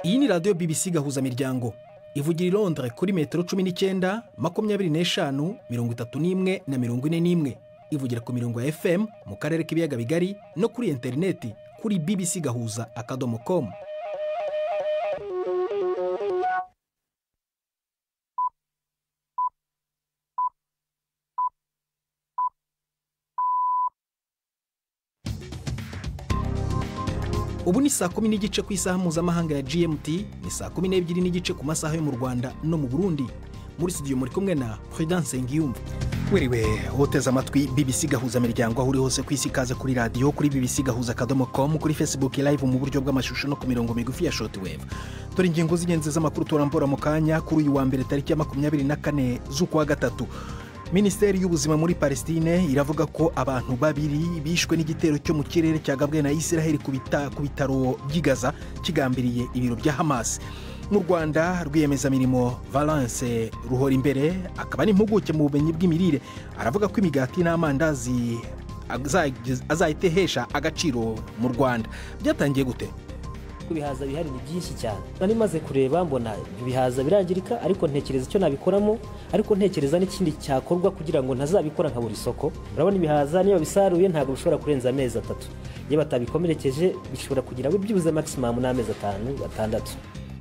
Iyi ni radio BBC gahuza miryango. Ivugira i Londres kuri metero 19, 25, 31 na 41. Ivugira ku mirongo ya FM mu karere k'ibiyaga bigari no kuri interineti kuri bbcgahuza.com. Ubu ni saa 10 n'igice ku isaha mpuzamahanga ya GMT, ni saa 12 n'igice ku masaha yo mu Rwanda no mu Burundi. Muri studio muri kumwe na Prudence Ngiyumva. Wiriwe hoteza amatwi BBC gahuza miryango aho uri hose ku isi, kaza kuri radio kuri bbcgahuza.com, kuri Facebook live mu buryo bw'amashusho no ku mirongo migufi ya shortwave. Tori ingingo z'ingenzi z'amakuru turambora mu kanya kuri uyu wa mbere tariki ya 24 z'ukwa gatatu. Minisiteri y'ubuzima muri Palestine iravuga ko abantu babiri bishwe n'igitero cyo mu kirere cyagabwe na Israel ku bitaro by'i Gaza kigambiriye ibiro bya Hamas. Mu Rwanda rwiyemeza mirimo Valence Ruhora imbere akaba n'impuguke mu bumenyi bw'imirire aravuga ko imigati n'amandazi azayitehesha agaciro mu Rwanda. Byatangiye gute? Ibihaza bihari ni byinshi cyane. Nari maze kureba mbona ibihaza birangirika, ariko ntekereza icyo nabikoramo, ariko ntekereza n'ikindi cyakorwa kugira ngo ntazabikora nka buri soko. Urabona ibihaza niba bisaruye ntabwo bishobora kurenza amezi 3. Iyo batabikomerekeje bishobora kugira byibuze maximum n'amezi 5-6.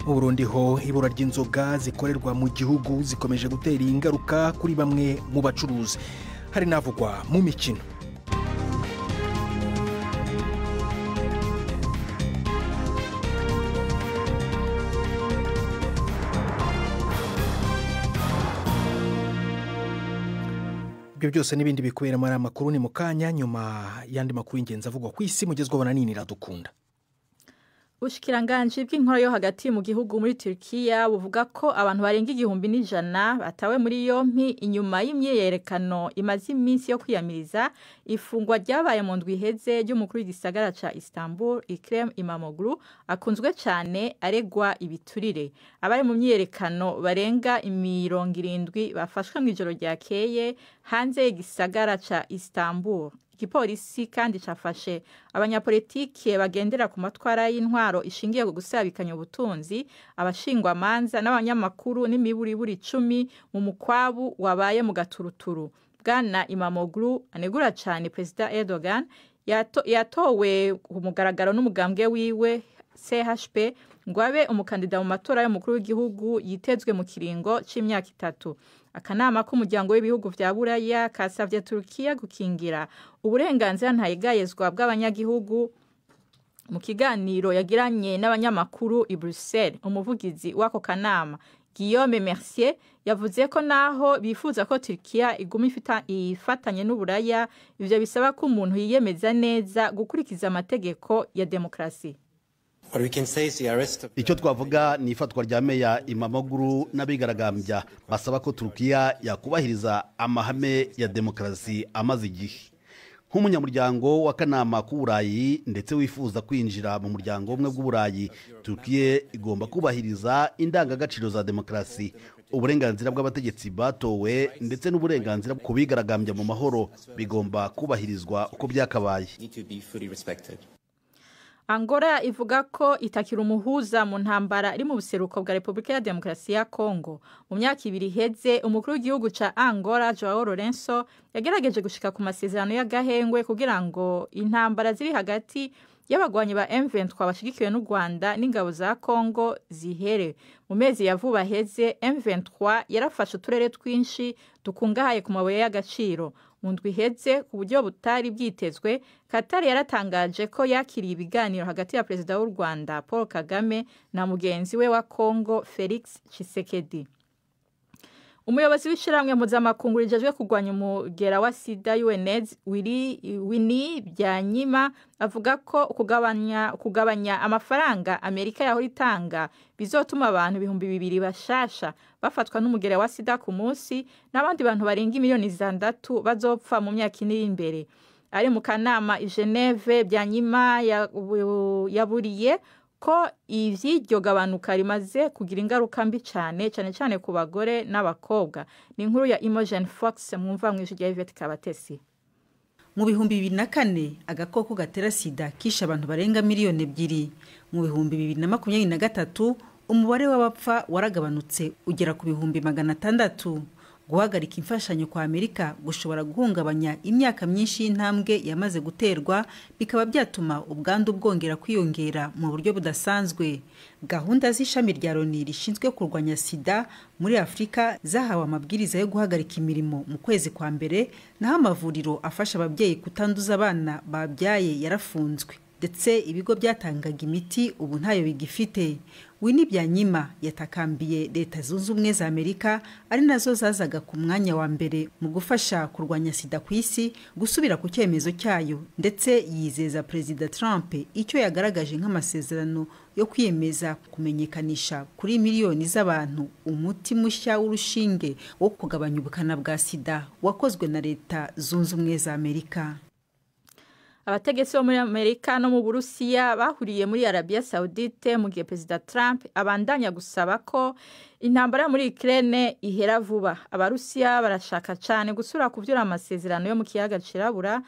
Mu Burundi ho ibura ry'inzoga zikorerwa mu gihugu zikomeje gutera ingaruka kuri bamwe mu bacuruzi. Hari navugwa mu mikino. Byose n'ibindi bikubera muri amakuru ni mukanya nyuma yandi makuru y'ingenzi avugwa ku isi mugezweho na nini radukunda. Ubushikiranganje bw'inkoro yo hagati mu gihugu muri Turkiya buvuga ko abantu barenga 1,100 batawe muri yompi inyuma y'imyeyerekano imaze iminsi yo kwiyamiriza ifungwa ryabaye mu ndwi iheze ry'umukuru w'igisagara ca Istanbul Ekrem İmamoğlu akunzwe cyane aregwa ibiturire. Abari mu myeyerekano barenga 70 bafashwe mu ijoro ryakeye hanze y'igisagara ca Istanbul. Igipolisi kandi cafashe abanyapolitike bagendera ku matwara y'intwaro ishingiye ku gusabikanya ubutunzi, abashingwa manza n'abanyamakuru n'imiburiburi 10 mu mukwabu wabaye mu gaturuturu. Bwana İmamoğlu anegura cyane President Erdogan yatowe ku mugaragaro n'umugambwe wiwe CHP ngo abe umukandida mu matora y'umukuru w'igihugu yitezwe mu kiringo c'imyaka 3. Akanama k'umuryango w'ibihugu vya Buraya kasavye Turkiya gukingira uburenganzira ntayegayezwa bw'abanyagihugu. Mu kiganiro yagiranye n'abanyamakuru i Bruxelles, umuvugizi wako kanama Guillaume Mercier yavuze ko naho bifuza ko Turkiya iguma ifatanye n'Uburaya, ivyo bisaba ko umuntu yiyemeza neza gukurikiza amategeko ya demokrasi. Icyo twavuga ni ifatwa rya Meya İmamoğlu n'abigaragambya basaba ko Turkiya yakubahiriza amahame ya demokrasi amaze igihe. Nk'umunyamuryango w'akanama k'Uburayi ndetse wifuza kwinjira mu muryango umwe bw'Uburayi, Turkiya igomba kubahiriza indangagaciro za demokrasi, uburenganzira bw'abategetsi batowe ndetse n'uburenganzira ku bigaragambya mu mahoro bigomba kubahirizwa uko byakabaye. Angola ivuga ko itakira umuhuza mu ntambara iri mu buseruko bwa Republika ya Demokarasi ya Kongo. Mu myaka 2 iheze umukuru w'igihugu ca Angola Joao Lourenço yagerageje gushika ku masezerano y'agahengwe kugira ngo intambara ziri hagati y'abagwanyi ba M23 bashigikiwe n'u Rwanda n'ingabo za Kongo zihere. Mu mezi ya vuba heze M23 yarafashe uturere twinshi dukungahaye ku mabuye y'agaciro. Mu ndwi iheze ku buryo butari bwitezwe, Qatar yaratangaje ko yakiriye ibiganiro hagati ya Perezida w'u Rwanda Paul Kagame na mugenzi we wa Kongo Felix Tshisekedi. Umuyobozi w'ishiramwe mpuzamakungu rijejwe kurwanya umugera wa SIDA UNAIDS Winnie Byanyima avuga ko kugabanya amafaranga Amerika yahora itanga bizotuma abantu 200,000 bashasha bafatwa n'umugera wa SIDA ku munsi n'abandi bantu barenga 600,000 bazopfa mu myaka iri imbere. Ari mu kanama i Geneve, Byanyima yaburiye ko ivy'iryo gabanuka rimaze kugira ingaruka mbi cyane ku bagore n'abakobwa. Ni inkuru ya Imogen Fox mwumva mwijwi rya Yvette Kabatesi. mu bihumbi 2004 agakoko gatera sida kisha abantu barenga miliyoni 2. Mu bihumbi 2023 umubare w'abapfa waragabanutse ugera ku bihumbi 600. Guhagarika imfashanyo kwa Amerika gushobora guhungabanya imyaka myinshi y'intambwe yamaze guterwa, bikaba byatuma ubwandu bwongera kwiyongera mu buryo budasanzwe. Gahunda z'ishami rya Loni rishinzwe kurwanya sida muri Afrika zahawe amabwiriza yo guhagarika imirimo mu kwezi kwa mbere, naho amavuriro afasha ababyeyi kutanduza abana babyaye yarafunzwe, ndetse ibigo byatangaga imiti ubu ntayo bigifite. Winnie Byanyima yatakambiye Leta Zunze Ubumwe za Amerika, ari nazo zazaga ku mwanya wa mbere mu gufasha kurwanya sida ku isi, gusubira ku cyemezo cyayo, ndetse yizeza Perezida Trump icyo yagaragaje nk'amasezerano yo kwiyemeza kumenyekanisha kuri miliyoni z'abantu umuti mushya w'urushinge wo kugabanya ubukana bwa sida wakozwe na Leta Zunze Ubumwe za Amerika. Abategetsi bo muri Amerika no mu Burusiya bahuriye muri Arabia Saudite mu gihe Perezida Trump abandanya gusaba ko intambara muri Ukraine ihera vuba. Abarusiya barashaka cyane gusura kuvyura amasezerano yo mu kiyaga cirabura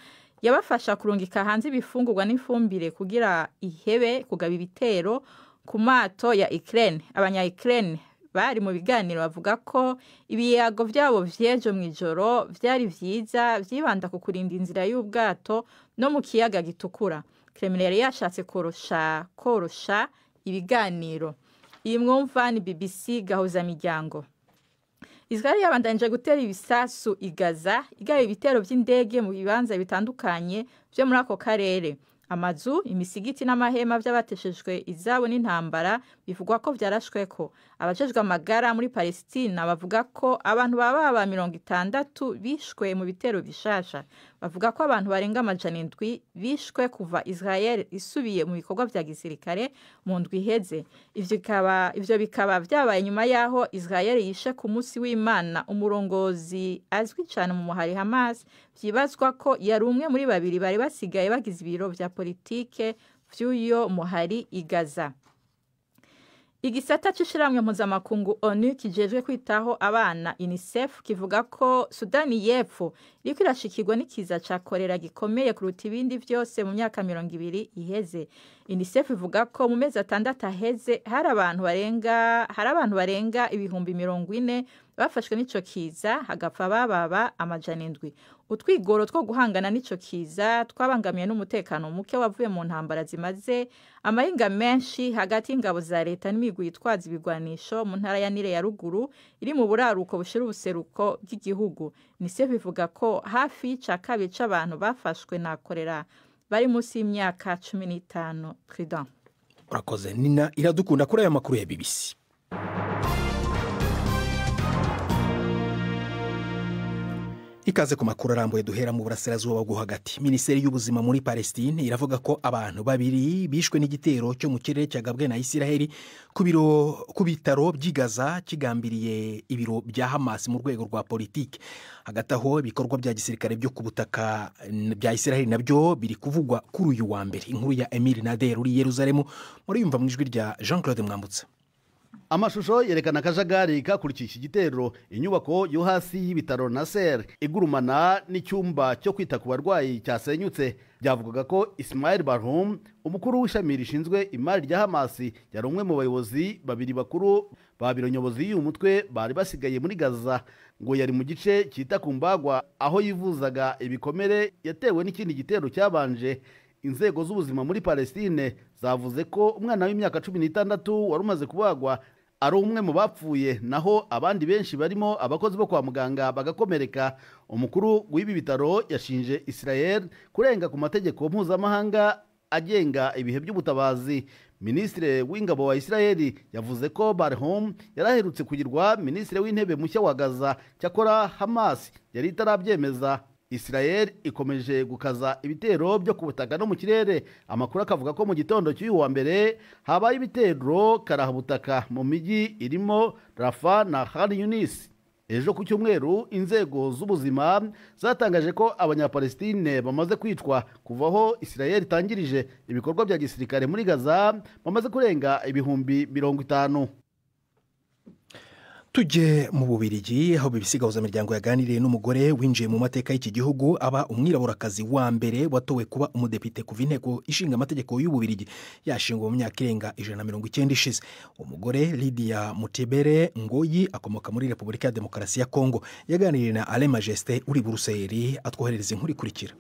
yabafasha kurungika hanze ibifungurwa n'ifumbire kugira ihebe kugaba ibitero ku mato ya Ukraine. Abanya-Ukraine bari mu biganiro bavuga ko ibiyago byabo vyejo mwijoro vyari vyiza, vyibanda ku kurinda inzira y'ubwato no mu kiyaga gitukura. Kremlin yari yashatse korosha ibiganiro. Iyi mwumva ni BBC Gahuza Miryango. Israel yabandanyije gutera ibisasu i Gaza, igaba ibitero by'indege mu bibanza bitandukanye byo muri ako karere. Amazu, imisigiti n'amahema by'abateshejwe izabo n'intambara bivugwa ko byarashweko. Abajejwe amagara muri Palestina bavuga ko abantu baba 60 bishwe mu bitero bishasha. Bavuga ko abantu barenga 700 bishwe kuva Israel isubiye mu bikorwa bya gisirikare mu ndwi iheze. Ivyo bikaba byabaye nyuma yaho Israel yishe ku munsi w'Imana umurongozi azwi cyane mu muhari Hamas, byibazwa ko yari umwe muri babiri bari basigaye bagize ibiro bya politike vy'uyo muhari i Gaza. Igisata c'ishiramwe mpuzamakungu ONU kijejwe kwitaho abana UNICEF kivuga ko Sudani y'Epfo iriko irashikirwa n'ikiza ca kolera gikomeye kuruta ibindi vyose mu myaka 20 iheze. UNICEF ivuga ko mu mezi 6 aheze hari abantu barenga ibihumbi 40 bafashwe n'ico kiza, hagapfa bababa 700. Utwigoro two guhangana n'ico kiza twabangamiye n'umutekano muke wavuye mu ntambara zimaze amahinga menshi hagati y'ingabo za leta n'imigwi yitwaza ibigwanisho mu ntara ya Nile ya ruguru iri mu buraruko bushira ubuseruko bw'igihugu. UNICEF ivuga ko hafi y'icakabiri c'abantu bafashwe na kolera bari munsi y'imyaka 15. Prudent. Urakoze Nina iradukunda kuri aya makuru ya BBC. Ikaze ku makuru arambuye duhera mu burasirazuba bwo hagati. Minisiteri y'ubuzima muri Palestine iravuga ko abantu babiri bishwe n'igitero cyo mu kirere cyagabwe na Isiraheli ku bitaro by'i Gaza kigambiriye ibiro bya Hamas mu rwego rwa politiki. Hagati aho ibikorwa bya gisirikare byo ku butaka bya Isiraheli nabyo biri kuvugwa kuri uyu wa mbere. Inkuru ya Emile Nader uri Yerusalemu muri yumva mu ijwi rya Jean-Claude Mwambutsa. Amashusho yerekana akajagari kakurikije igitero inyubako yo hasi y'ibitaro Nasser igurumana n'icyumba cyo kwita ku barwayi cyasenyutse. Byavugaga ko Ismail Barhum, umukuru w'ishami rishinzwe imari rya Hamas, yari umwe mu bayobozi babiri bakuru ba biro nyobozi y'uyu mutwe bari basigaye muri Gaza, ngo yari mu gice cyita ku mbagwa aho yivuzaga ibikomere yatewe n'ikindi gitero cyabanje. Inzego z'ubuzima muri Palestine zavuze ko umwana w'imyaka 16 wari umaze kubagwa ari umwe mu bapfuye, naho abandi benshi barimo abakozi bo kwa muganga bagakomereka. Umukuru w'ibi bitaro yashinje Israel kurenga ku mategeko mpuzamahanga agenga ibihe by'ubutabazi. Ministre w'ingabo wa Israel yavuze ko Barhum yaraherutse kugirwa ministre w'intebe mushya wa Gaza, cyakora Hamas yari itarabyemeza. Israel ikomeje gukaza ibitero byo ku butaka no mu kirere. Amakuru akavuga ko mu gitondo cy'uyu wa mbere habaye ibitero karahabutaka mu miji irimo Rafah na Khan Yunis. Ejo ku cyumweru inzego z'ubuzima zatangaje ko abanyapalestine bamaze kwicwa kuvaho Israel itangirije ibikorwa bya gisirikare muri Gaza bamaze kurenga ibihumbi 50. tujye mu Bubiligi aho BBC gahuzamiryango yaganiriye n'umugore winjiye mu mateka y'iki gihugu aba umwiraburakazi wa mbere watowe kuba umudepite kuva inteko ishinga amategeko y'Ububiligi yashingwa mu myaka irenga 190 ishize. Umugore Lydia Mutebere Ngoyi akomoka muri Repubulika ya Demokarasi ya Kongo yaganiriye na Alain Majesté uri Buruseli atwoherereza inkuru ikurikira.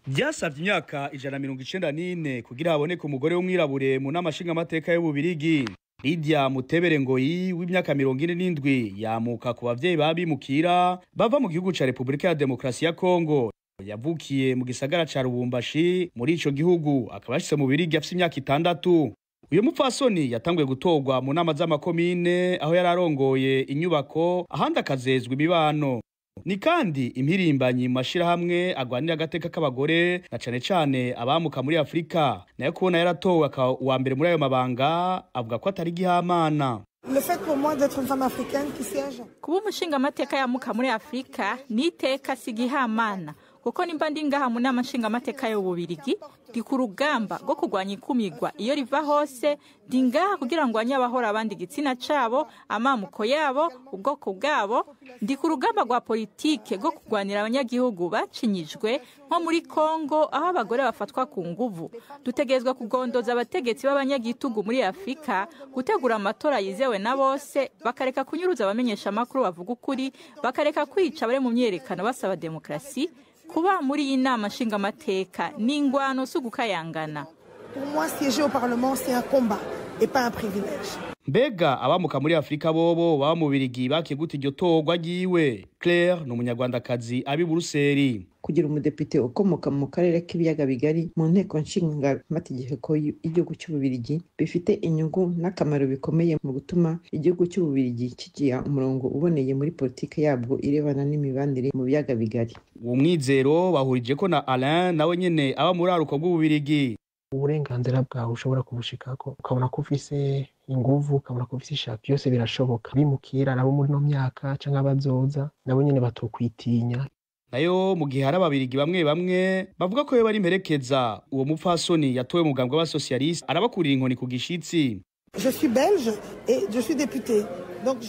Byasabye imyaka 194 kugira haboneke umugore w'umwirabure mu namashinga amateka y'Ububiligi. Lydia Mutebere Ngoyi w'imyaka 47 yamuka ku bavyeyi babimukira bava mu gihugu ca Repubulika ya Demokarasi ya Kongo. Yavukiye mu gisagara ca Lubumbashi muri ico gihugu akaba yashitse mu Bubiligi afite imyaka 6. Uyu mupfasoni yatanguye gutorwa mu nama z'amakomine aho yararongoye inyubako ahandi akazezwa imibano. Ni kandi impirimbanyi mu mashirahamwe agwanira agateka k'abagore na cane cane abamuka muri Afrika. Nayo kubona yaratowe akaba uwa mbere muri ayo mabanga avuga ko atari gihamana. Le fait pour moi d'être une femme africaine qui siège. Kuba umushinga amateka yamuka muri Afrika ni iteka sigihamana. Kuko nimba ndi ngaha mu nama nshinga amateka y'Ububiligi ndi ku rugamba rwo kurwanya ikumigwa iyo riva hose, ndi ngaha kugira ngo abahora abandi igitsina cabo, amamuko yabo, ubwoko bwabo, ndi ku rugamba rwa politike rwo kurwanira abanyagihugu bacinyijwe nko muri Kongo aho abagore bafatwa ku nguvu. Dutegerezwa kugondoza abategetsi b'abanyagitugu muri Afrika gutegura amatora yizewe na bose, bakareka kunyuruza abamenyesha amakuru bavuga ukuri, bakareka kwica abari mu myerekano basaba demokrasi. Kuba muri iyi nama nshinga amateka ni ingwano sugukayangana. Pour moi, siéger au Parlement, c'est un combat et pas un privilège. Mbega abamuka muri Afrika bobo baba mu Bubiligi bakiguta iryo torwa giwe. Claire ni umunyarwandakazi abi Buruseli. Kugira umudepite ukomoka mu karere k'ibiyaga bigari mu nteko nshinga amategeko y'igihugu cy'Ububiligi bifite inyungu n'akamaro bikomeye mu gutuma igihugu cy'Ububiligi kigira umurongo uboneye muri politike yabwo irebana n'imibanire mu biyaga bigari. Uwo mwizero bahurije ko na Alain nawe nyene aba muri aruko bw'Ububiligi. Uburenganzira bwawe ushobora kubushikako ukabona ko ufise inguvu, ukabona ko ufise ishaka, byose birashoboka. Bimukira nabo muri no myaka canke abazoza nabo nyene batokwitinya. Nayo mu gihe hari ababiligi bamwe bavuga ko bari imperekeza uwo mupfasoni yatowe mu bwambwe b'abasocialiste arabakurira inkoni ku gishitsi. Je suis belge et je suis député.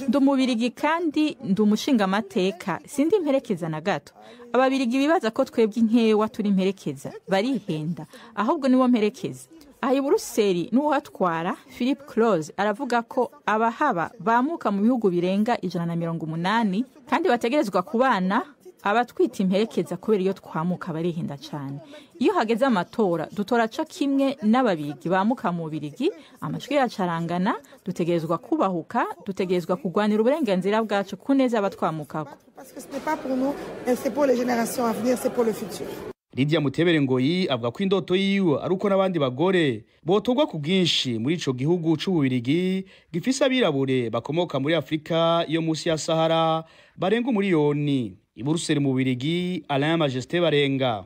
Ndi umubirigi kandi ndi umushinga amateka, sindi imperekeza na gato. Ababiligi bibaza ko twebwe inkewa turi imperekeza, barihenda, ahubwo niwo mperekeza. Aha i Buruseli n'uwatwara Philippe Close aravuga ko abahaba bamuka mu bihugu birenga 180 kandi bategerezwa kubana abatwita imperekeza kubera iyo twamuka barihenda cyane. Iyo hageze amatora dutora ca kimwe n'ababiligi bamuka mu Bubiligi, amashwi yacarangana, dutegerezwa kubahuka, dutegerezwa kugwanira uburenganzira bwacu kuneza abatwamukako. Parce que ce n'est pas pour nous, c'est pour les générations à venir, c'est pour le futur. Lydia Mutebere Ngoyi avuga ko indoto yiwe ari uko n'abandi bagore botorwa ku bwinshi muri ico gihugu c'Ububiligi gifise abirabure bakomoka muri Afrika yo musi ya Sahara barenga umuriyoni. I Buruseli mu Bubiligi, Alain Majesté Barenga.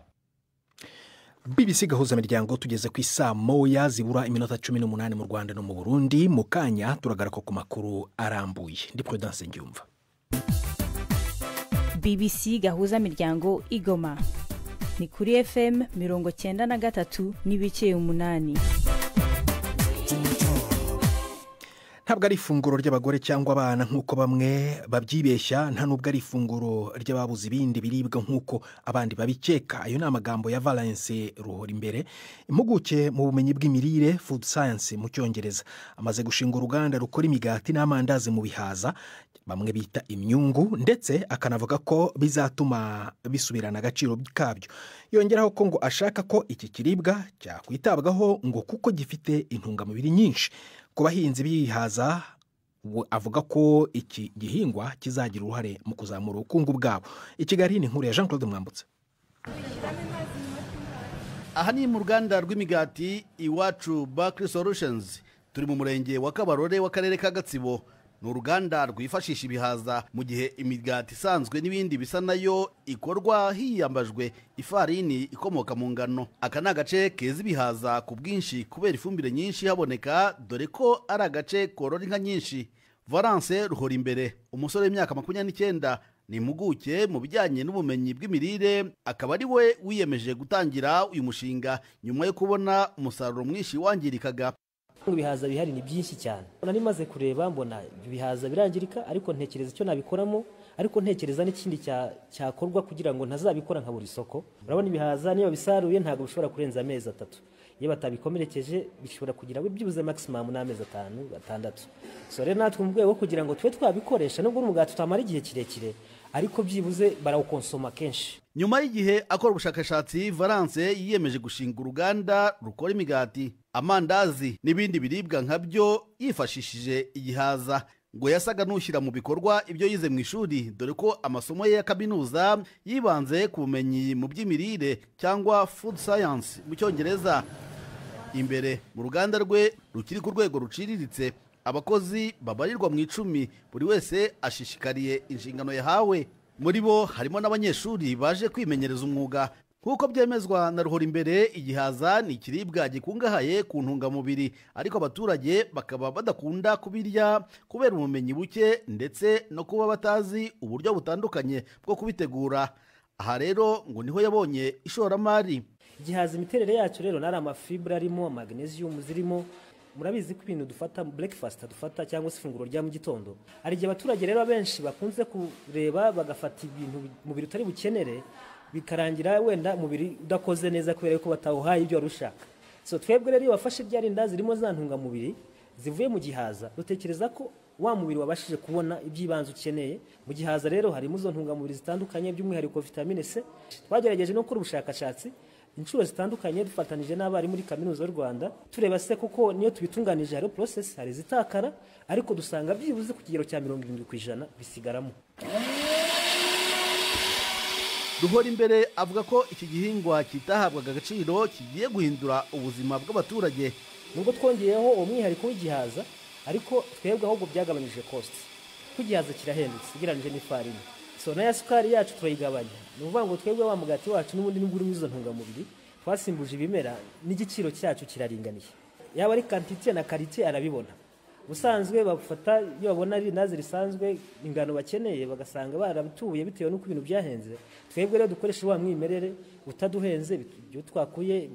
BBC gahuzamiryango tugeze ku isaa moya zibura iminota 18 mu Rwanda no mu Burundi. Mu kanya turagarako ku makuru arambuye. Ndi Prudence Ngiyumva. BBC gahuzamiryango Igoma ni kuri FM 93 n'ibice 8. Ntabwo ari ifunguro ry'abagore cyangwa abana nk'uko bamwe babyibeshya, nta nubwo ari ifunguro ry'ababuze ibindi biribwa nk'uko abandi babikeka. Ayo ni amagambo ya Valence Ruhorimbere, impuguke mu bumenyi bw'imirire food science mu Cyongereza. Amaze gushinga uruganda rukora imigati n'amandazi mu bihaza bamwe bita imyungu, ndetse akanavuga ko bizatuma bisubirana agaciro kabyo. Yongeraho ko ngo ashaka ko iki kiribwa cyakwitabwaho ngo kuko gifite intungamubiri nyinshi. Ku bahinzi bihaza avuga ko iki gihingwa kizagira uruhare mu kuzamura ubukungu bwabo. Ikigali ni inkuru ya Jean Claude Mwambutse. Aha ni mu ruganda rw'imigati Iwacu Bakery Solutions, turi mu murenge wa Kabarore w'akarere ka Gatsibo. Ni uruganda rwifashisha ibihaza mu gihe imigati isanzwe n'ibindi bisa nayo ikorwa hiyambajwe ifarini ikomoka mu ngano. Aka ni agace keza ibihaza ku bwinshi kubera ifumbire nyinshi haboneka, dore ko ari agace korora inka nyinshi. Valence Ruhorimbere, umusore w'imyaka 29, ni impuguke mu bijyanye n'ubumenyi bw'imirire, akaba ari we wiyemeje gutangira uyu mushinga nyuma yo kubona umusaruro mwinshi wangirikaga. ibihaza bihari ni byinshi cyane. Nari maze kureba mbona ibihaza birangirika ariko ntekereza icyo nabikoramo, ariko ntekereza n'ikindi cyakorwa kugira ngo ntazabikora nka buri soko. Urabona ibihaza niyo bisaruye ntabwo bishobora kurenza amezi 3. Iyo batabikomerekeje bishobora kugira byibuze maximum n'amezi 5-6. So rero natwe mu rwego kugira ngo twe twabikoresha nubwo umugati tutamara igihe kirekire ariko byibuze barawukonsoma kenshi. Nyuma y'igihe akora ubushakashatsi, Valence yiyemeje gushinga uruganda rukora imigati, amandazi n'ibindi biribwa nkabyo yifashishije igihaza. Ngo yasaga n'ushyira mu bikorwa ibyo yize mu ishuri, dore ko amasomo ye ya kaminuza yibanze ku bumenyi mu by'imirire cyangwa food science mu cyongereza. Imbere mu ruganda rwe rukiri ku rwego ruciriritse, abakozi babarirwa mu 10, buri wese ashishikariye inshingano yahawe. Muri bo harimo n'abanyeshuri baje kwimenyereza umwuga. Kuko byemezwa na Ruhorimbere, igihaza ni ikiribwa gikungahaye ku ntungamubiri, ariko abaturage bakaba badakunda kubirya kubera ubumenyi buke ndetse no kuba batazi uburyo butandukanye bwo kubitegura. Aha rero ngo niho yabonye ishoramari. Igihaza imiterere yacu rero nari amafibre arimo, magnesium zirimo. Murabizi ko ibintu dufata breakfast dufata cyangwa se ifunguro rya mu gitondo, ari gihe abaturage rero benshi bakunze kureba bagafata ibintu mubiri utari bukenere, bikarangira wenda mubiri udakoze neza kubera ko batawuhaye ibyo rushaka. So twebwe rero bafashe byarinda zirimo za ntungamubiri zivuye mu gihaza, dutekereza ko wa mubiri wabashije kubona ibyibanze ukeneye. Mu gihaza rero harimo zo ntungamubiri zitandukanye, by'umwihariko vitamine C. Twagerageje no gukora ubushakashatsi inshuro zitandukanye dufatanije n'abari muri kaminuza y'u Rwanda, tureba se kuko niyo tubitunganije hari process hari zitakara, ariko dusanga byibuze ku kigero cya 70% bisigaramo. Ruhorimbere avuga ko iki gihingwa kitahabwaga agaciro kigiye guhindura ubuzima bw'abaturage. Nubwo twongeyeho umwihariko w'igihaza, ariko twebwe ahubwo byagabanyije cost. Kugihaza kirahendutse ugereranyije n'ifarini. So na sukari yacu turayigabanya. Nuvuga ngo twebwe wa mugati wacu n'ubundi n'uburi mwizo ntungamubiri twasimbuje ibimera, n'igiciro cyacu kiraringaniye. Yaba ari quantity na quality arabibona. Busanzwe bafata iyo babona ari nazi risanzwe ingano bakeneye bagasanga barabituye bitewe n'uko ibintu byahenze. Twebwe rero dukoresha wa mwimerere utaduhenze, byo twakuye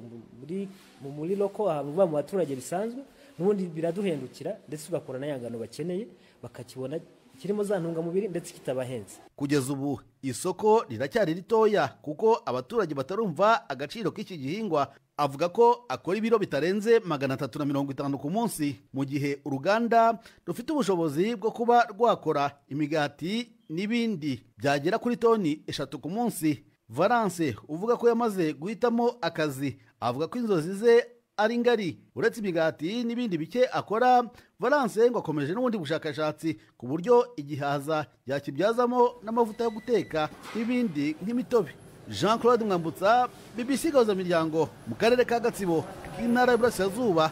muri loko avuga mu baturage bisanzwe, n'ubundi biraduhendukira ndetse ugakora na yangano bakeneye bakakibona kirimo za ntungamubiri ndetse kitabahenze. Kugeza ubu isoko riracyari ritoya kuko abaturage batarumva agaciro k'iki gihingwa. Avuga ko akora ibiro bitarenze 350 ku munsi, mu gihe uruganda rufite ubushobozi bwo kuba rwakora imigati n'ibindi byagera kuri toni 3 ku munsi. Valence uvuga ko yamaze guhitamo akazi, avuga ko inzozi ze ari ngari. Uretse imigati n'ibindi bike akora, Valence ngo akomeje n'ubundi bushakashatsi ku buryo igihaza yakibyazamo n'amavuta yo guteka n'ibindi nk'imitobe. Jean-Claude Mwambutsa, BBC Gahuza Miryango, mu karere ka Gatsibo k'intara y'Iburasirazuba.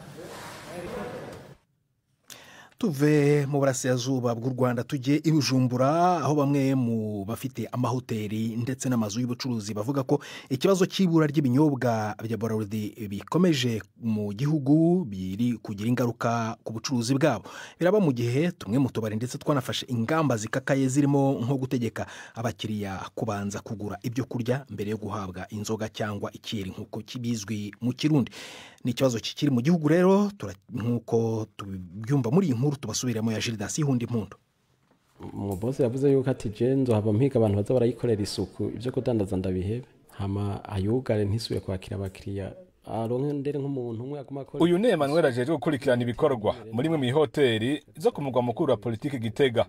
Tuve mu burasirazuba bw'u Rwanda tujye i Bujumbura, aho bamwe mu bafite amahoteli ndetse n'amazu y'ubucuruzi bavuga ko ikibazo cy'ibura ry'ibinyobwa bya Bralirwa bikomeje mu gihugu biri kugira ingaruka ku bucuruzi bwabo. Biraba mu gihe tumwe mu tubari ndetse twanafashe ingamba zikakaye zirimo nko gutegeka abakiriya kubanza kugura ibyo kurya mbere yo guhabwa inzoga cyangwa ikiri nk'uko kibizwi mu Kirundi. Ni ikibazo kikiri mu gihugu rero, nk'uko tubyumva muri iyi nkuru tubasubiramo ya Gildas Hundi Mpundu. Umubosi yavuze yuko ati jenzo hava mpika abantu baza barayikorera isuku ibyo kudandaza ndabihebe, hama ayugare ntisubiye kwakira abakiriya aronke ndere nk'umuntu umwe akumakora. Uyu ni Emmanuel ajeje gukurikirana ibikorwa muri mwe mu hoteli zo ku mugwa mukuru wa politiki Gitega.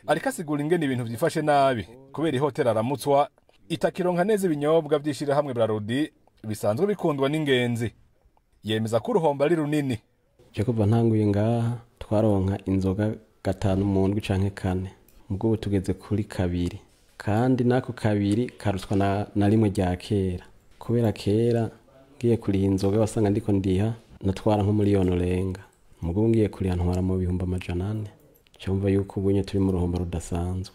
Ariko asigura ingene ibintu byifashe nabi kubera ihoteli aramutswa itakironka neza ibinyobwa byishira hamwe Bralirwa bisanzwe bikundwa n'ingenzi. Yemeza ko uruhombo ari runini. Je kuva ntanguye ngaha twaronka inzoga 5 mu ndwi canke 4, mugabo tugeze kuri 2, kandi nako 2 karutwa na rimwe rya kera. Kubera kera ngiye kuri inzoga wasanga ndiko ndiha natwara nko miliyoni urenga, mugabo ngiye kuri ntwara mu 400. Cyumva yuko ubunye turi mu ruhombo rudasanzwe.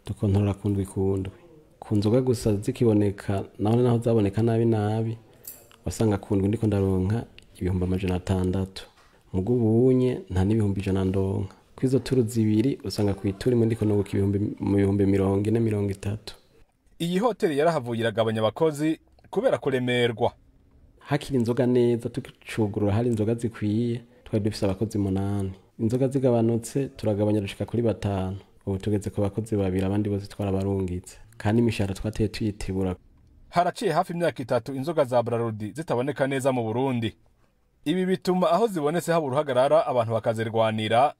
Dukontorora kundwi ku nzoga gusa zikiboneka naho zaboneka nabi wasanga kundwi ndiko ndaronka 600. Mugo ubunye nta n'ibihumbi 100 ndonka. Kwizo turu zibiri usanga kwituri mu ndiko no guka 40-40-30. Iyi hoteli yarahavuye iragabanya abakozi kubera kuremerwa. Hakiri inzoga neza tukicugurura hari inzoga zikwiye twari dufise abakozi 8. Inzoga zigabanutse turagabanya dushika kuri 5. Ubu tugeze ku bakozi 2 abandi bose twarabarungitse kandi imishahara twateye tuyitibura. Haraciye hafi imyaka 3 inzoga za Braludi zitaboneka neza mu Burundi. Ibi bituma aho zibonetse haba uruhagarara abantu bakazirwanira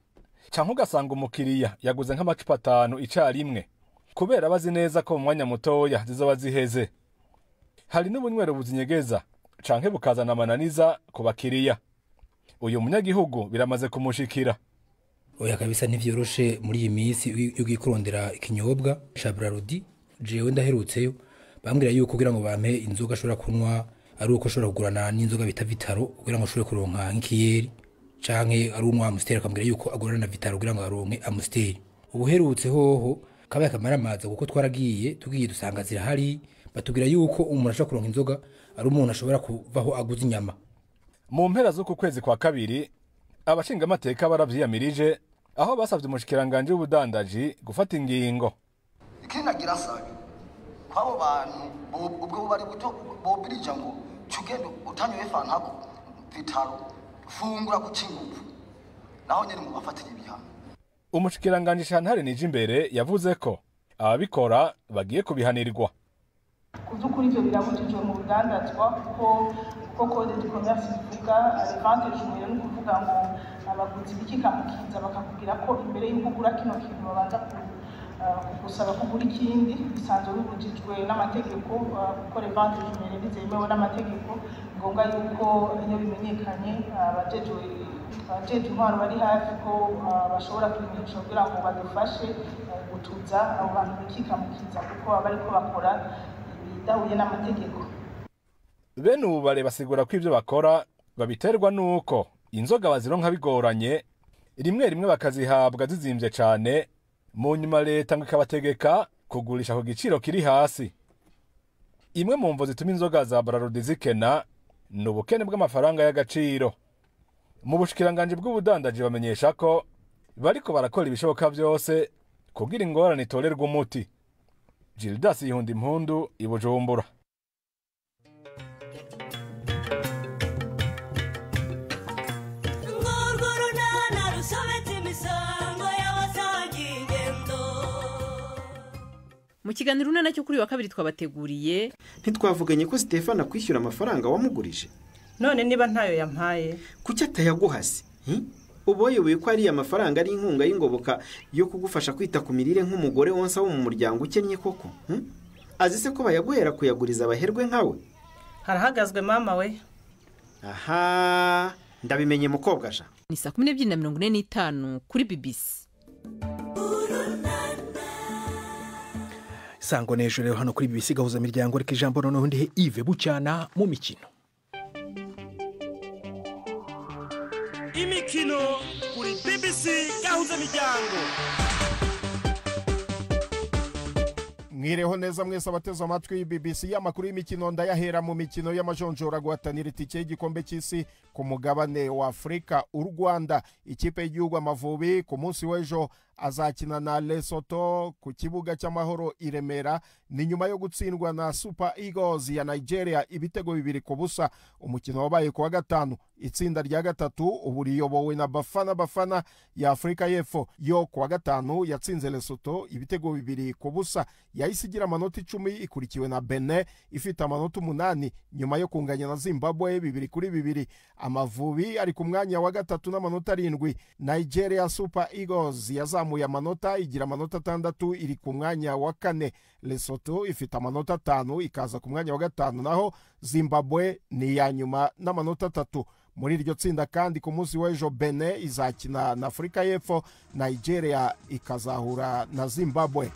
canke ugasanga umukiriya yaguze nk'amacupa 5 icarimwe kubera bazi neza ko mu mwanya mutoya zizoba ziheze. Hari n'ubunywero buzinyegeza canke bukazana amananiza ku bakiriya. Uyu munyagihugu biramaze kumushikira. Oya kabisa ntivyoroshe muri iyi minsi yo gikurondera ikinyobwa ca Braludi. Jewe ndaherutseyo bambwira yuko kugira ngo bampe inzoga ashobora kunwa ari uko ashobora kugurana n'inzoga bita Vitaro kugira ngo ashobore kuronka nk'ikiyeri canke ari umwa Amstel akambwira yuko agurana na Vitaro kugira ngo aronke Amstel. Ubuherutse hoho kabaye kamaramaza kuko twaragiye tugiye dusanga zirahari batubwira yuko umuntu ashobora kuronka inzoga ari umuntu ashobora kuvaho aguze inyama. Mu mpera z'uku kwezi kwa kabiri abashinga amateka baravyiyamirije aho basavye umushikiranganje w'ubudandaji gufata ingingo. Ikinagira sabe kwabo bantu ubwo bari buto bobirija ngo cugende utanywe fantako Vitaro fungura kucingufu naho nyene mu bafatira ibihano. Umushikiranganje Shantare Nijimbere yavuze ko ababikora bagiye kubihanirwa. Kuzukuri ivyo birabujijwe mu budandazwa kuko code de commerce ivuga advantage umwe no kuvuga ngo abaguzi bikikamukiza bakakugira ko imbere y'uko ugura kino kintu babanza kugusaba kugura ikindi bisanzwe bibujijwe n'amategeko kuko advantage umwe bizemewe n'amategeko ngombwa yuko iyo bimenyekanye abajeje intwaro bari hafi ko bashobora kwimenyesha kugira ngo badufashe gutuza abo bantu bikikamukiza kuko abariko bakora bidahuye n'amategeko. Bene ubu basigura ko ivyo bakora babiterwa nuko inzoga bazironka bigoranye rimwe rimwe bakazihabwa zizimvye cane mu nyuma leta ngo ikabategeka kugurisha ku giciro kiri hasi. Imwe mu mvo zituma inzoga za Braludi zikena ni ubukene bw'amafaranga y'agaciro. Mu bushikiranganje bw'ubudandaji bamenyesha ko bariko barakora ibishoboka vyose kugira ingorane itorerwa umuti. Gildas Yihundi Impundu i Bujumbura. Mu kiganiro unana cyo kuri wa kabiri twabateguriye ntitwavuganye ko Stefano kwishyura amafaranga wamugurije. None niba ntayo yampaye kuki atayaguhase? Uboyoboye ko ari amafaranga ari inkunga y'ingoboka yo kugufasha kwita ku mirire nk'umugore wonsa wo mu muryango ukennye koko. Azise ko bayaguhera kuyaguriza abaherwe nkawe. Harahagazwe mama we. Aha, ndabimenye mukobwa ja. Ni 12:45 kuri BBC. Sango nejo rero hano kuri BBC gahuza miryango reka ijambo noneho ndihe Yves Bucyana mu mikino. Imikino kuri BBC gahuza miryango. Mwireho neza mwese abateze amatwi BBC y'amakuru y'imikino ndayahera mu mikino y'amajonjora guhatanira itike y'igikombe cy'isi ku mugabane wa Afrika. U Rwanda ikipe y'igihugu Amavubi ku munsi w'ejo azakina na Lesotho ku kibuga cy'amahoro i Remera ni nyuma yo gutsindwa na Super Eagles ya Nigeria ibitego 2-0. Umukino wabaye ku wa gatanu. Itsinda rya gatatu ubu riyobowe na Bafana ya Afrika y'Epfo yo ku wa gatanu yatsinze Lesotho ibitego 2-0. Yahisigira amanota 10 ikurikiwe na Benin ifite amanota 8 nyuma yo kunganya na Zimbabwe 2-2. Amavubi ari ku mwanya wa gatatu n'amanota 7. Nigeria Super Eagles yazamuye amanota igira amanota 6 iri ku mwanya wa 4. Lesotho ifite amanota 5 ikaza ku mwanya wa gatanu, naho Zimbabwe ni ya nyuma n'amanota 3. Muri iryo tsinda kandi ku munsi w'ejo Benin izakina na Afrika y'Epfo, Nigeria ikazahura na Zimbabwe.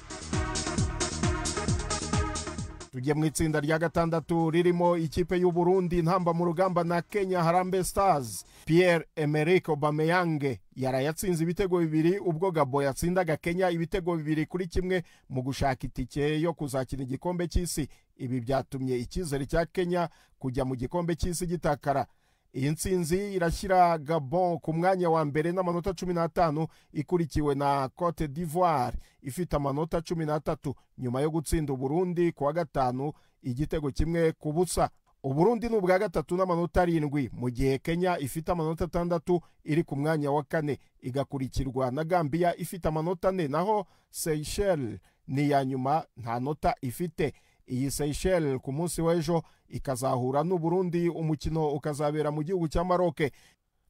Tugiye mu itsinda rya gatandatu ririmo ikipe y'u Burundi ntamba mu rugamba na Kenya Harambee Stars. Pierre-Emerick Aubameyang yarayatsinze ibitego 2 ubwo Gabo yatsindaga Kenya ibitego 2-1 mu gushaka itike yo kuzakina igikombe cy'isi. Ibi byatumye icyizere cya Kenya kujya mu gikombe cy'isi gitakara. Iyi ntsinzi irashyira Gabon ku mwanya wa mbere n'amanota 15 ikurikiwe na Cote d'Ivoire ifite amanota 13 nyuma yo gutsinda Burundi ku wa gatanu igitego 1-0. Uburundi ni ubwa gatatu n'amanota 7 mu gihe Kenya ifite amanota 6 iri ku mwanya wa 4 igakurikirwa na Gambia ifite amanota 4 naho Seychelles ni ya nyuma nta nota ifite. Iyi Seychelles ku munsi w'ejo ikazahura n'Uburundi, umukino ukazabera mu gihugu cya Maroc.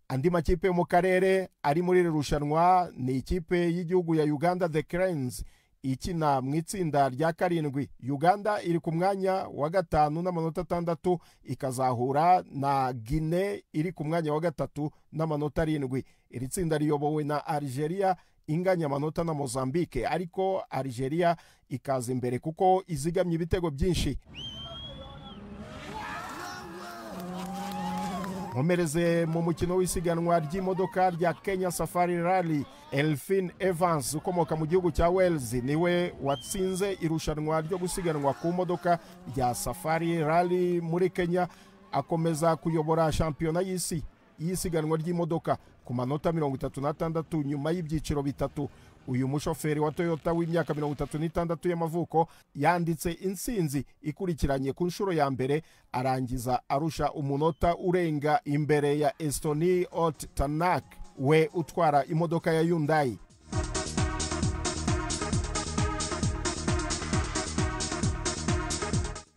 Andi makipe mu karere ari muri rushanwa ni ikipe y'igihugu ya Uganda The Cranes ikina mu itsinda rya 7. Uganda iri ku mwanya wa 5 n'amanota 6 ikazahura na Guinea iri ku mwanya wa 3 n'amanota 7. Iri tsinda riyobowe na Algeria inganya amanota na Mozambique, ariko Algeria ikaza imbere kuko izigamye ibitego byinshi. Nkomereze mu mukino w'isiganwa ry'imodoka rya Kenya Safari Rally. Elfin Evans ukomoka mu gihugu cya Wales niwe watsinze irushanwa ryo gusiganwa ku modoka rya Safari Rally muri Kenya, akomeza kuyobora shampiyona y'isi y'isiganwa ry'imodoka ku manota 36 nyuma y'ibyiciro bitatu. Uyu mushoferi wa Toyota w'imyaka 36 y'amavuko yanditse insinzi ikurikiranye ku nshuro ya mbere, arangiza arusha umunota urenga imbere ya Estoni Ot Tanak we utwara imodoka ya Hyundai.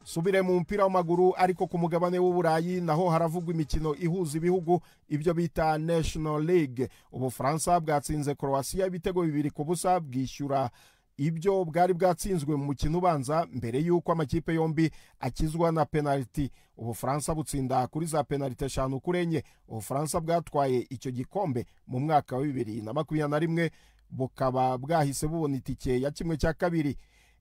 Subire mu mpira w'amaguru ariko ku mugabane w'Uburayi naho haravugwa imikino ihuza ibihugu, ibyo bita National League. Ubufaransa bwatsinze Croatia ibitego 2-0 bwishyura ibyo bwari bwatsinzwe mu mukino ubanza mbere y'uko amakipe yombi akizwa na penalty. Ubufaransa butsinda kuri za penalty 5-4. Ubufaransa bwatwaye icyo gikombe mu mwaka wa 2021 bukaba bwahise bubona itike ya 1/2.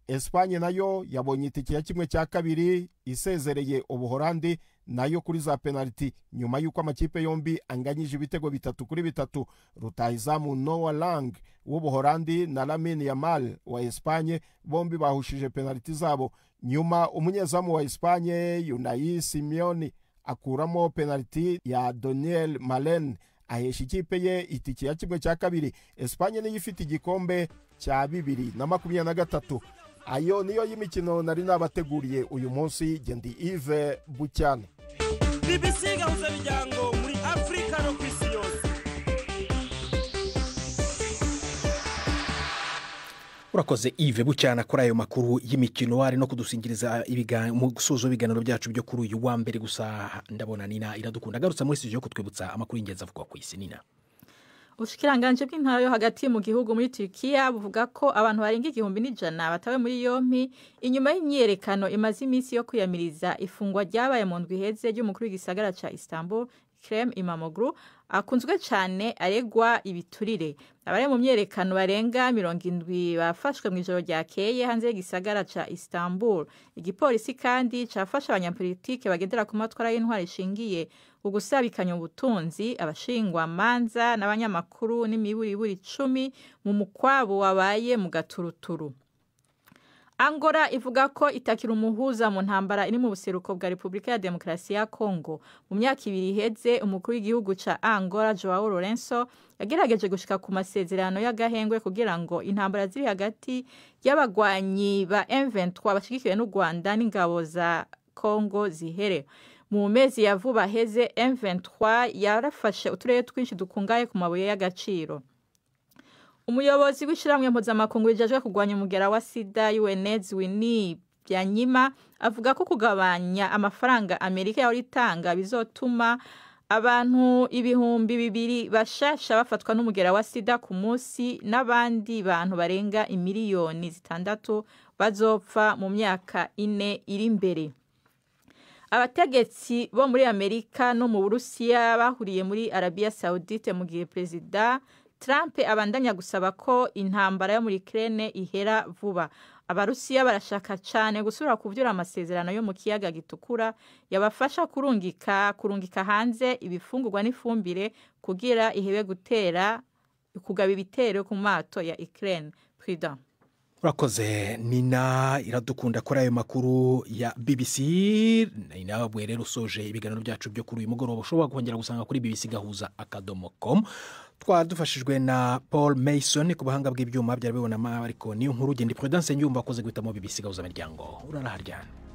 Espanye nayo yabonye itike ya 1/2 isezereye Ubuholandi nayo kuri za penalty nyuma y'uko amakipe yombi anganyije ibitego 3-3. Rutahizamu Noah Lang w'Ubuholandi na Lamine Yamal wa Espanye bombi bahushije penalty zabo. Nyuma umunyezamu wa Espanye Unai Simeone akuramo penalty ya Daniel Malen ahesha ikipe ye itike ya 1/2. Espanye niyo ifite igikombe cya 2023. Ayo niyo y'imikino nari nabateguriye uyu munsi. Gendi Yves Bucyana. BBC gahuza miryango muri Afrika no kwisi yose. Urakoze Yves Bucyana kuri ayo makuru y'imikino, ari no kudusingiriza mu gusoza ibiganiro byacu byo kuri uyu wa mbere. Gusa ndabona Nina iradukunda garutsa muri studio kutwibutsa amakuru y'ingenzi avugwa ku isi. Nina. Ubushikiranganje bw'intara yo hagati mu gihugu muri Turkiya buvuga ko abantu barenga 1,100 batawe muri yompi inyuma y'imyerekano imaze iminsi yo kwiyamiriza ifungwa ryabaye mu ndwi iheze ry'umukuru w'igisagara ca Istanbul Ekrem İmamoğlu akunzwe cyane aregwa ibiturire. Abari mu myerekano barenga 70 bafashwe mu ijoro ryakeye hanze y'igisagara ca Istanbul. Igipolisi kandi cafasha abanyapolitike bagendera ku matwara y'intwari ishingiye ugusabikanya ubutunzi, abashingwa manza n'abanyamakuru n'imiburiburi 10 mu mukwabo wabaye mu gaturuturu. Angola ivuga ko itakira umuhuza mu ntambara iri mu buseruko bwa Republika ya Demokarasi ya Kongo. Mu myaka 2 iheze umukuru w'igihugu ca Angola Joao Lourenço yagerageje gushika ku masezerano y'agahengwe kugira ngo intambara ziri hagati y'abagwanyi ba M23 bashigikiwe n'u Rwanda n'ingabo za Kongo zihere. Mu mezi ya vuba heze M23 yarafashe uturere twinshi dukungaye ku mabuye y'agaciro. Umuyobozi w'ishiramwe mpuzamakungu rijejwe kugwanya umugera wa sida UNAIDS Winnie Byanyima avuga ko kugabanya amafaranga Amerika yari itanga bizotuma abantu 200,000 bashasha bafatwa n'umugera wa sida ku munsi n'abandi bantu barenga 6,000,000 bazopfa mu myaka 4 iri imbere. Abategetsi bo muri Amerika no mu Burusiya bahuriye muri Arabia Saudite mu gihe Perezida Trump abandanya gusaba ko intambara yo muri Ukraine ihera vuba. Abarusiya barashaka cyane gusubira kuvyura amasezerano yo mu kiyaga gitukura yabafasha kurungika hanze ibifungurwa n'ifumbire kugira ihebe kugaba ibitero ku mato ya Ukraine. Prudent. Urakoze Nina iradukunda kuri ayo makuru ya BBC. Nina wabwe rero usoje ibiganiro byacu byo kuri uyu mugoroba ushobora kongera gusanga kuri bbc-gahuza.com. Twadufashijwe na Paul Mason ku buhanga bw'ibyuma byari bibona ariko niyo nkuru Gendi Prudence Nyumba akoze guhitamo BBC Gahuza miryango. Uraraharyana.